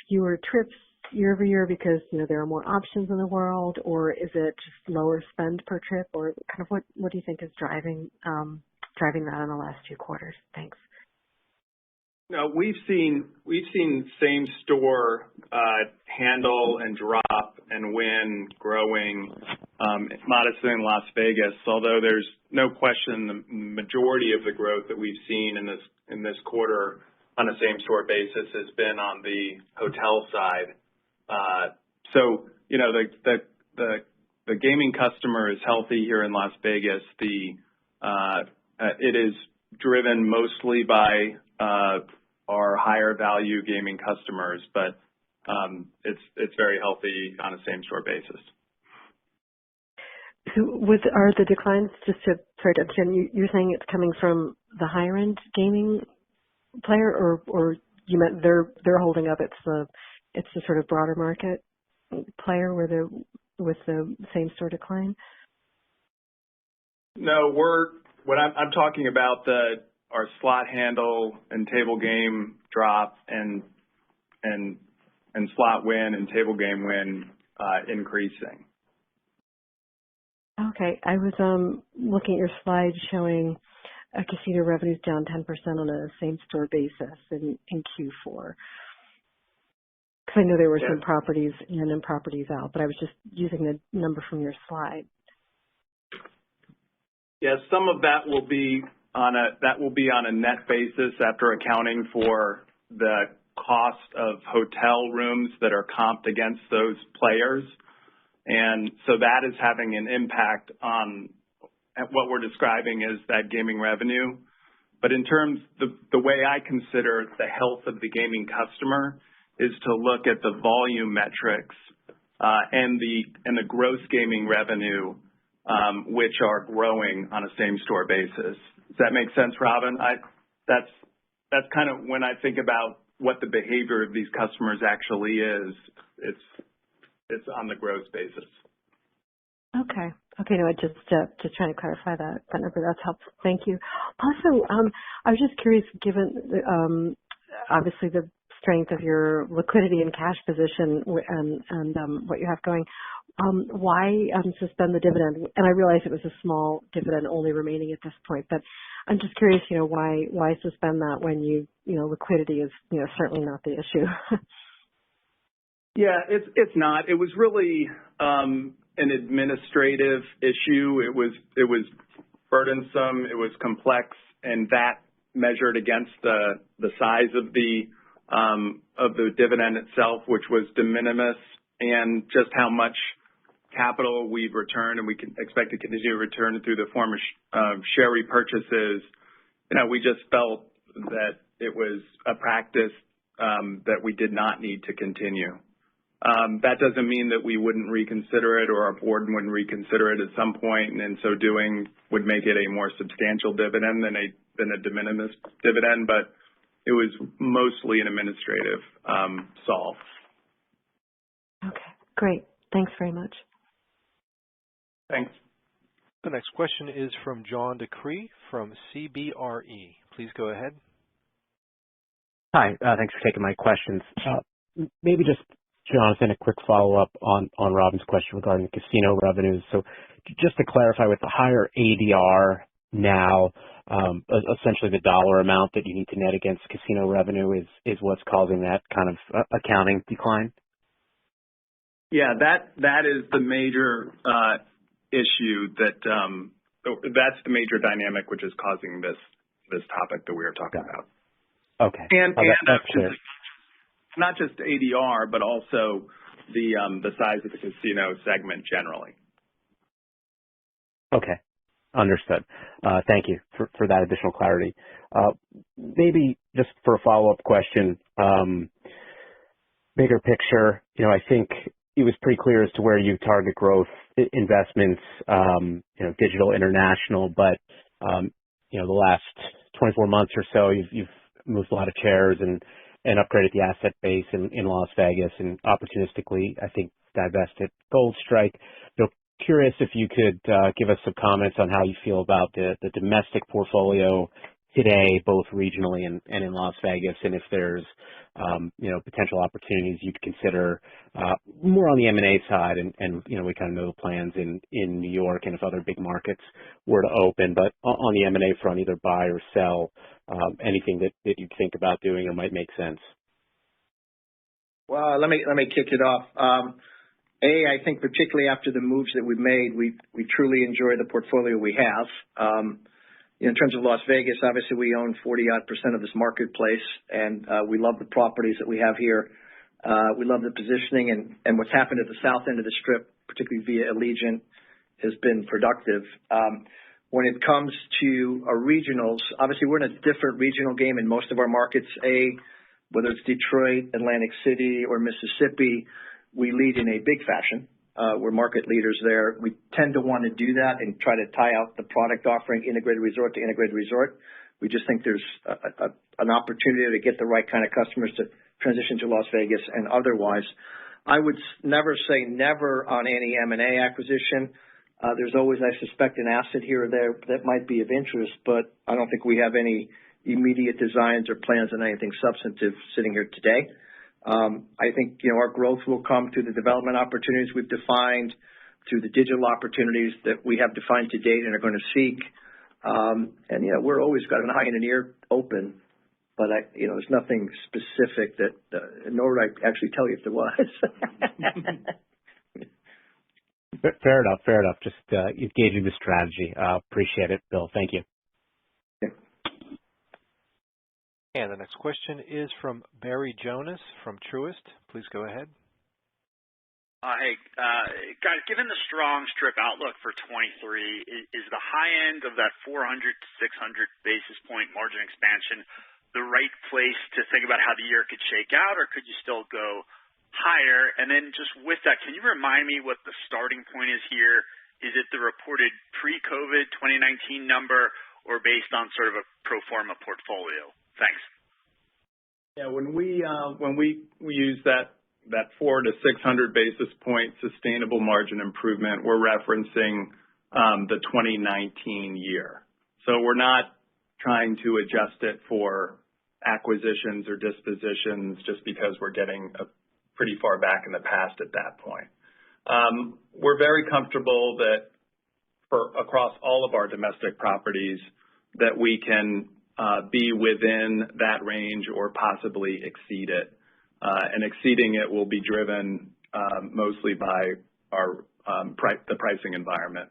fewer trips year over year because there are more options in the world, or is it just lower spend per trip, or kind of what do you think is driving that in the last 2 quarters? Thanks. No, we've seen same store handle and drop and win growing modestly in Las Vegas. Although there's no question the majority of the growth that we've seen in this quarter on a same store basis has been on the hotel side. So the gaming customer is healthy here in Las Vegas. It is driven mostly by our higher value gaming customers, but it's very healthy on a same store basis. So are the declines, just to try to understand, you're saying it's coming from the higher end gaming player, or you meant they're holding up? It's the sort of broader market player with the same store decline? No, I'm talking about our slot handle and table game drop and slot win and table game win increasing. Okay. I was looking at your slide showing casino revenues down 10% on a same-store basis in Q4. Because I know there were some properties in and properties out, but I was just using the number from your slide. Yeah, some of that will be on a net basis after accounting for the cost of hotel rooms that are comped against those players. And so that is having an impact on what we're describing as that gaming revenue. But in terms the way I consider the health of the gaming customer is to look at the volume metrics and the gross gaming revenue, which are growing on a same store basis. Does that make sense, Robin? That's kind of when I think about what the behavior of these customers actually is. It's on the gross basis. Okay. No, I just trying to clarify that number. That's helpful. Thank you. Also, I was just curious, given obviously the strength of your liquidity and cash position and what you have going, why suspend the dividend? And I realize it was a small dividend only remaining at this point, but I'm just curious, why suspend that when liquidity is certainly not the issue. Yeah, it's not. It was really an administrative issue. It was burdensome. It was complex, and that measured against the size of the dividend itself, which was de minimis, and just how much capital we've returned, and we can expect to continue to return through the form of share repurchases. We just felt that it was a practice that we did not need to continue. That doesn't mean that we wouldn't reconsider it or our board wouldn't reconsider it at some point, and in so doing would make it a more substantial dividend than a de minimis dividend, but it was mostly an administrative solve. Okay, great. Thanks very much. Thanks. The next question is from John DeCree from CBRE. Please go ahead. Hi, thanks for taking my questions. Maybe just, Jonathan, a quick follow-up on Robin's question regarding the casino revenues. So just to clarify, with the higher ADR now, essentially the dollar amount that you need to net against casino revenue is what's causing that kind of accounting decline? Yeah, that is the major issue that's the major dynamic which is causing this topic that we are talking about. Okay. And that's clear. Not just ADR, but also the size of the casino segment generally. Okay. Understood. Thank you for that additional clarity. Maybe just for a follow-up question, bigger picture, I think it was pretty clear as to where you target growth investments, digital, international, but, the last 24 months or so, you've moved a lot of chairs and upgraded the asset base in Las Vegas and opportunistically, I think, divested Gold Strike. Curious if you could give us some comments on how you feel about the domestic portfolio today, both regionally and in Las Vegas, and if there's potential opportunities you'd consider more on the M&A side, and we kind of know the plans in New York and if other big markets were to open, but on the M&A front, either buy or sell, anything that you'd think about doing or might make sense. Well, let me kick it off. I think particularly after the moves that we've made, we truly enjoy the portfolio we have. In terms of Las Vegas, obviously we own 40-odd% of this marketplace, and we love the properties that we have here. We love the positioning, and what's happened at the south end of the Strip, particularly via Allegiant, has been productive. When it comes to our regionals, obviously we're in a different regional game in most of our markets. Whether it's Detroit, Atlantic City, or Mississippi, we lead in a big fashion. We're market leaders there. We tend to want to do that and try to tie out the product offering integrated resort to integrated resort. We just think there's an opportunity to get the right kind of customers to transition to Las Vegas and otherwise. I would never say never on any M&A acquisition. There's always, I suspect, an asset here or there that might be of interest, but I don't think we have any immediate designs or plans on anything substantive sitting here today. I think, our growth will come through the development opportunities we've defined, through the digital opportunities that we have defined to date and are going to seek. We're always got an eye and an ear open, but there's nothing specific that, nor would I actually tell you if there was. Fair enough. Just engaging the strategy. Appreciate it, Bill. Thank you. And the next question is from Barry Jonas from Truist. Please go ahead. Hey, guys, given the strong Strip outlook for 23, is the high end of that 400 to 600 basis point margin expansion the right place to think about how the year could shake out, or could you still go higher? And then just with that, can you remind me what the starting point is here? Is it the reported pre-COVID 2019 number, or based on sort of a pro forma portfolio? Thanks. Yeah, when we use that 400 to 600 basis point sustainable margin improvement, we're referencing the 2019 year. So we're not trying to adjust it for acquisitions or dispositions just because we're getting pretty far back in the past at that point. We're very comfortable that across all of our domestic properties that we can be within that range or possibly exceed it. And exceeding it will be driven mostly by the pricing environment.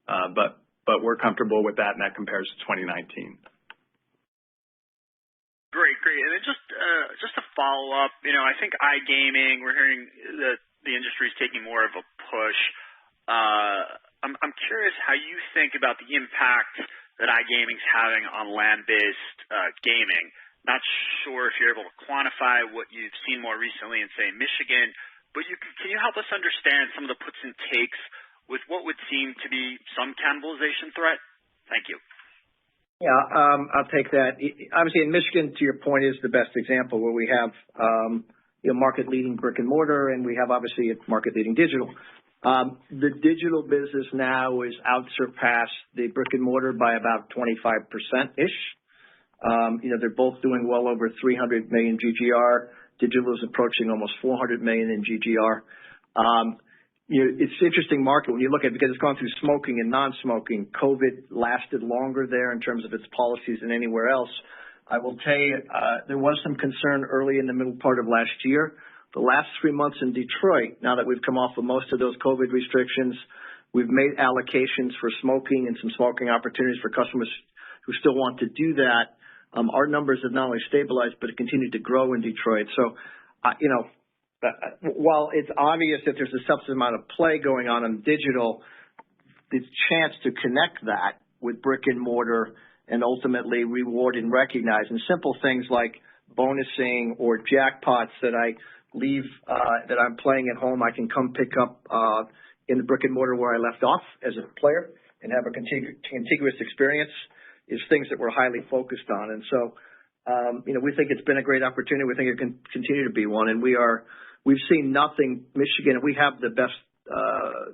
But we're comfortable with that, and that compares to 2019. Great. And then just to follow up, I think iGaming, we're hearing that the industry is taking more of a push. I'm curious how you think about the impact that iGaming's having on land-based gaming. Not sure if you're able to quantify what you've seen more recently in, say, Michigan, but can you help us understand some of the puts and takes with what would seem to be some cannibalization threat? Thank you. Yeah, I'll take that. Obviously, in Michigan, to your point, is the best example where we have market-leading brick and mortar, and we have obviously a market-leading digital. The digital business now is surpassed the brick and mortar by about 25%-ish. They're both doing well over 300 million GGR. Digital is approaching almost 400 million in GGR. It's an interesting market when you look at it because it's gone through smoking and non-smoking. COVID lasted longer there in terms of its policies than anywhere else. I will tell you, there was some concern early in the middle part of last year. The last 3 months in Detroit, now that we've come off of most of those COVID restrictions, we've made allocations for smoking and some smoking opportunities for customers who still want to do that. Our numbers have not only stabilized, but it continued to grow in Detroit. So, while it's obvious that there's a substantial amount of play going on in digital, the chance to connect that with brick and mortar and ultimately reward and recognize. And simple things like bonusing or jackpots that I leave, that I'm playing at home, I can come pick up in the brick and mortar where I left off as a player and have a contiguous experience is things that we're highly focused on. And so, we think it's been a great opportunity. We think it can continue to be one. And we've seen nothing. Michigan, we have the best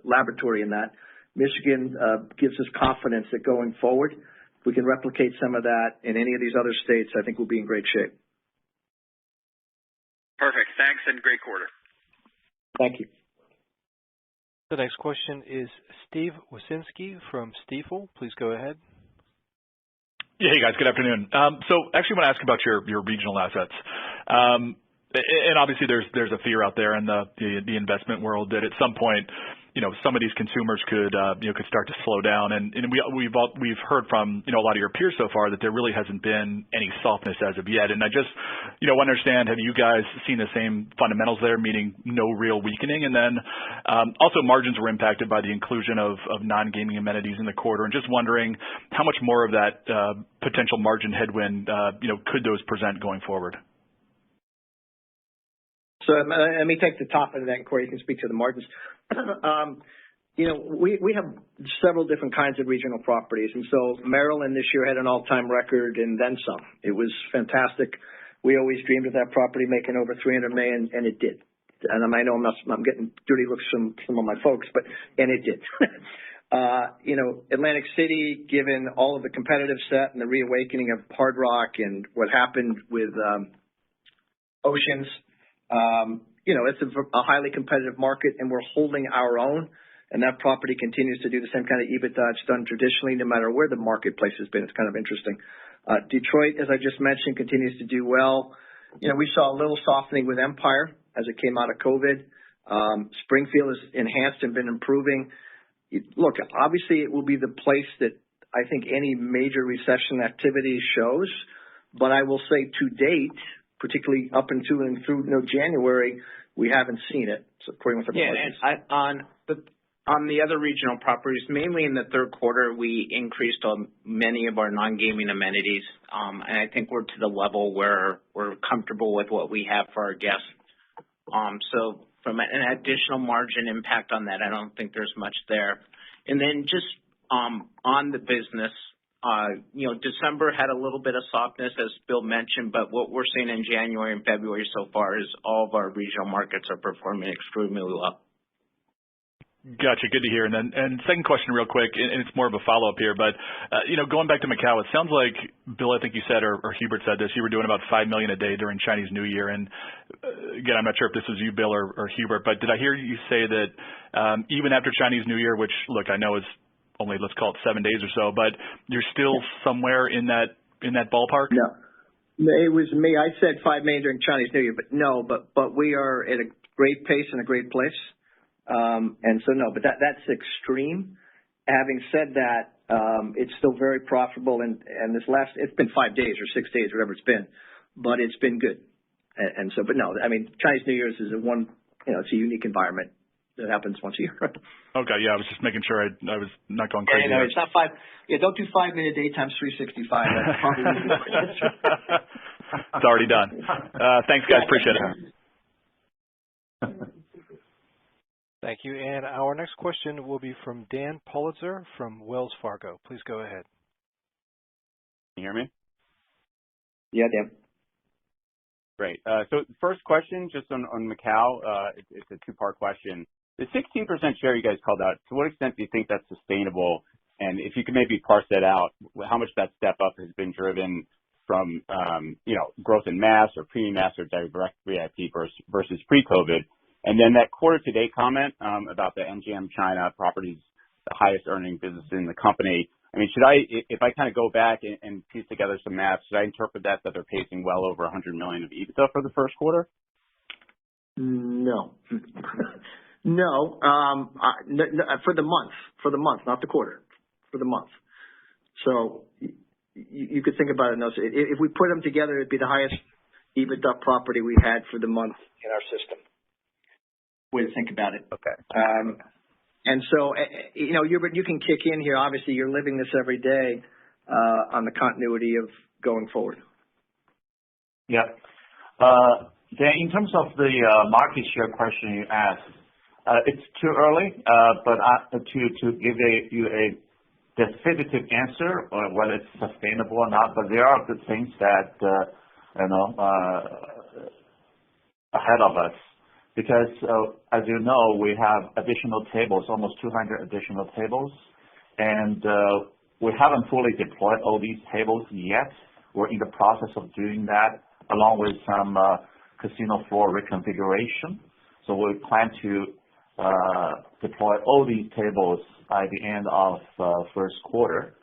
laboratory in that. Michigan gives us confidence that going forward, if we can replicate some of that in any of these other states, I think we'll be in great shape. Perfect. Thanks, and great quarter. Thank you. The next question is Steve Wisinski from Stifel. Please go ahead. Yeah, hey guys, good afternoon. So actually want to ask about your regional assets. And obviously there's a fear out there in the investment world that at some point, some of these consumers could start to slow down. And we've heard from, a lot of your peers so far that there really hasn't been any softness as of yet. And I just, understand, have you guys seen the same fundamentals there, meaning no real weakening? And then also margins were impacted by the inclusion of non-gaming amenities in the quarter. And just wondering how much more of that potential margin headwind, could those present going forward? So let me take the top end of that, and Corey, you can speak to the margins. We have several different kinds of regional properties. And so Maryland this year had an all-time record and then some. It was fantastic. We always dreamed of that property making over $300 million, and it did. And I know I'm getting dirty looks from some of my folks, and it did. Atlantic City, given all of the competitive set and the reawakening of Hard Rock and what happened with Oceans, it's a highly competitive market, and we're holding our own, and that property continues to do the same kind of EBITDA it's done traditionally, no matter where the marketplace has been. It's kind of interesting. Detroit, as I just mentioned, continues to do well. We saw a little softening with Empire as it came out of COVID. Springfield has enhanced and been improving. Look, obviously it will be the place that I think any major recession activity shows, but I will say to date, particularly up into and through January, we haven't seen it. So, Corey, what's the on the other regional properties, mainly in the third quarter, we increased on many of our non-gaming amenities, and I think we're to the level where we're comfortable with what we have for our guests. So from an additional margin impact on that, I don't think there's much there. And then just on the business, December had a little bit of softness, as Bill mentioned, but what we're seeing in January and February so far is all of our regional markets are performing extremely well. Gotcha. Good to hear. And second question real quick, and it's more of a follow-up here, but, going back to Macau, it sounds like, Bill, I think you said, or Hubert said this, you were doing about $5 million a day during Chinese New Year. And again, I'm not sure if this was you, Bill, or Hubert, but did I hear you say that even after Chinese New Year, which, look, I know is only, let's call it 7 days or so, but you're still somewhere in that ballpark? No, it was me. I said $5 million during Chinese New Year, but we are at a great pace and a great place. And so no, but that's extreme. Having said that, it's still very profitable, and it's been 5 days or 6 days, whatever it's been, but it's been good. And so, but no, I mean, Chinese New Year's is it's a unique environment that happens once a year. Okay, yeah, I was just making sure I was not going crazy. It's not 5. Yeah, don't do 5 minute day times 365. That's probably it's already done. Thanks, guys. Appreciate it. Thank you. And our next question will be from Dan Politzer from Wells Fargo. Please go ahead. Can you hear me? Yeah, Dan. Great. So first question, just on Macau, it's a two-part question. The 16% share you guys called out, to what extent do you think that's sustainable? And if you could maybe parse that out, how much that step up has been driven from, growth in mass or premium mass or direct VIP versus pre-COVID? And then that quarter-to-date comment about the MGM China properties, the highest earning business in the company. I mean, if I kind of go back and piece together some math, should I interpret that they're pacing well over $100 million of EBITDA for the first quarter? No. No. For the month, not the quarter. For the month. So you could think about it. If we put them together, it'd be the highest EBITDA property we had for the month in our system. Way to think about it. Okay. And so, you can kick in here. Obviously, you're living this every day on the continuity of going forward. Yeah. Dan, in terms of the market share question you asked, it's too early, but to give you a definitive answer on whether it's sustainable or not. But there are good things that ahead of us, because as you know, we have additional tables, almost 200 additional tables, and we haven't fully deployed all these tables yet. We're in the process of doing that, along with some casino floor reconfiguration. So we plan to deploy all these tables by the end of first quarter.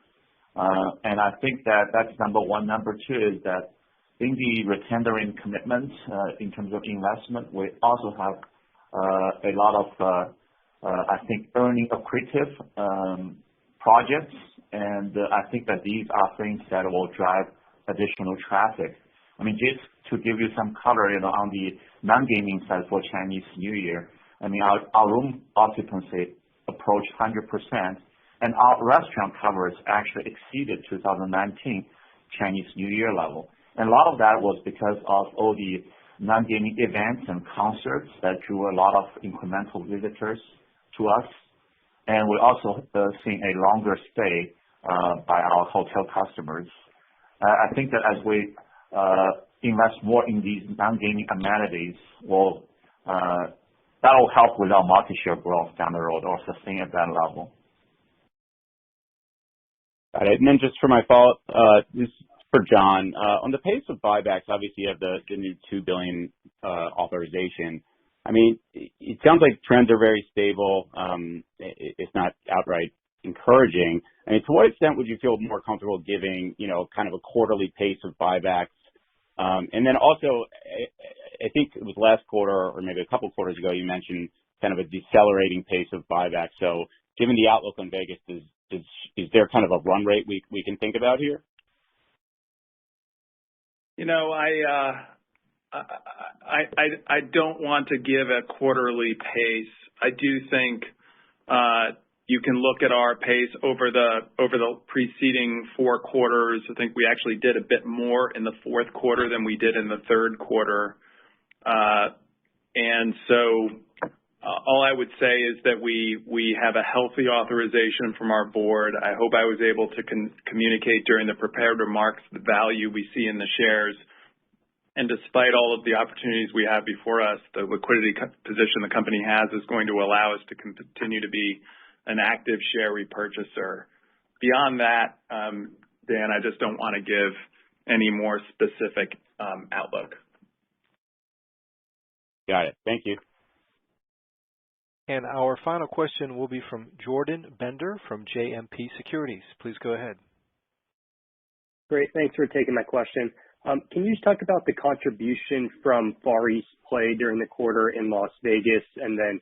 And I think that's number one. Number two is that in the retendering commitments, in terms of investment, we also have a lot of, I think, earning accretive projects. And I think that these are things that will drive additional traffic. I mean, just to give you some color, on the non-gaming side for Chinese New Year, I mean, our room occupancy approached 100%, and our restaurant covers actually exceeded 2019 Chinese New Year level. And a lot of that was because of all the non-gaming events and concerts that drew a lot of incremental visitors to us. And we're also seeing a longer stay by our hotel customers. I think that as we invest more in these non-gaming amenities, that will help with our market share growth down the road or sustain at that level. Got it. And then just for my follow-up, this is for John. On the pace of buybacks, obviously you have the new $2 billion authorization. I mean, it sounds like trends are very stable. It's not outright encouraging. I mean, to what extent would you feel more comfortable giving, kind of a quarterly pace of buybacks? And then also, I think it was last quarter or maybe a couple quarters ago, you mentioned kind of a decelerating pace of buybacks. So given the outlook on Vegas, is there kind of a run rate we can think about here? I don't want to give a quarterly pace. I do think you can look at our pace over the preceding 4 quarters. I think we actually did a bit more in the fourth quarter than we did in the third quarter. And so all I would say is that we have a healthy authorization from our board. I hope I was able to communicate during the prepared remarks the value we see in the shares. And despite all of the opportunities we have before us, the liquidity position the company has is going to allow us to continue to be an active share repurchaser. Beyond that, Dan, I just don't want to give any more specific outlook. Got it. Thank you. And our final question will be from Jordan Bender from JMP Securities. Please go ahead. Great. Thanks for taking my question. Can you just talk about the contribution from Far East play during the quarter in Las Vegas, and then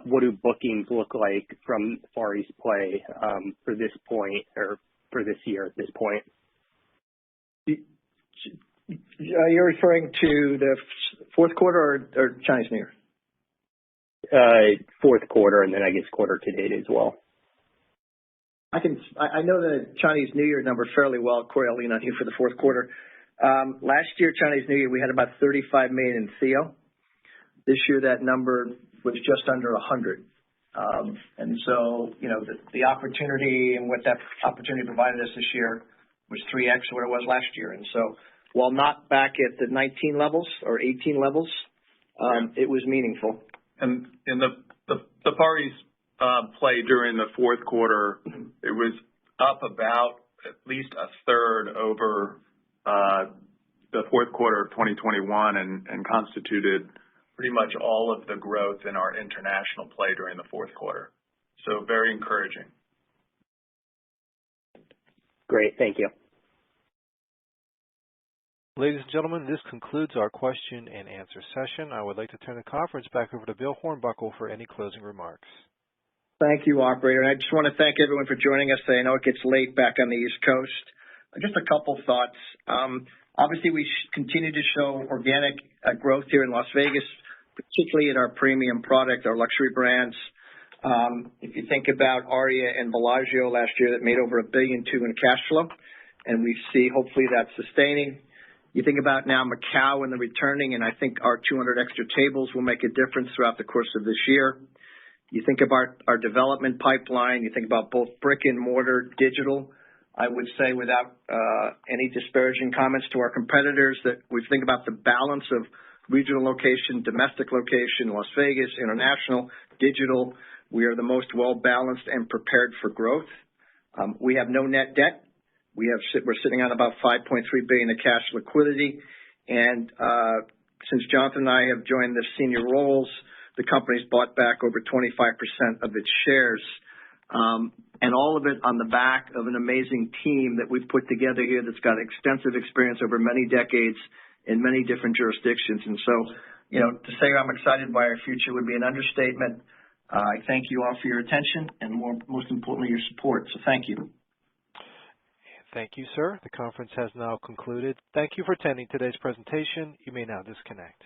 what do bookings look like from Far East play for this point or for this year at this point? You're referring to the fourth quarter or Chinese New Year? Fourth quarter, and then I guess quarter to date as well. I know the Chinese New Year number fairly well. Corey, I'll lean on you for the fourth quarter. Last year, Chinese New Year, we had about 35 million in CO. This year, that number was just under 100. And so, the opportunity and what that opportunity provided us this year was 3x what it was last year. And so, while not back at the 19 levels or 18 levels, it was meaningful. And in the Far East play during the fourth quarter, it was up about at least a third over the fourth quarter of 2021 and constituted pretty much all of the growth in our international play during the fourth quarter. So very encouraging. Great. Thank you. Ladies and gentlemen, this concludes our question and answer session. I would like to turn the conference back over to Bill Hornbuckle for any closing remarks. Thank you, operator. And I just want to thank everyone for joining us today. I know it gets late back on the East Coast. Just a couple thoughts. Obviously, we continue to show organic growth here in Las Vegas, particularly in our premium product, our luxury brands. If you think about Aria and Bellagio last year that made over $1.2 billion in cash flow, and we see hopefully that's sustaining. You think about now Macau and the returning, and I think our 200 extra tables will make a difference throughout the course of this year. You think about our development pipeline. You think about both brick and mortar, digital. I would say without any disparaging comments to our competitors that we think about the balance of regional location, domestic location, Las Vegas, international, digital. We are the most well-balanced and prepared for growth. We have no net debt. We're sitting on about $5.3 billion of cash liquidity. And since Jonathan and I have joined the senior roles, the company's bought back over 25% of its shares. And all of it on the back of an amazing team that we've put together here that's got extensive experience over many decades in many different jurisdictions. And so, to say I'm excited by our future would be an understatement. I thank you all for your attention and most importantly, your support. So thank you. Thank you, sir. The conference has now concluded. Thank you for attending today's presentation. You may now disconnect.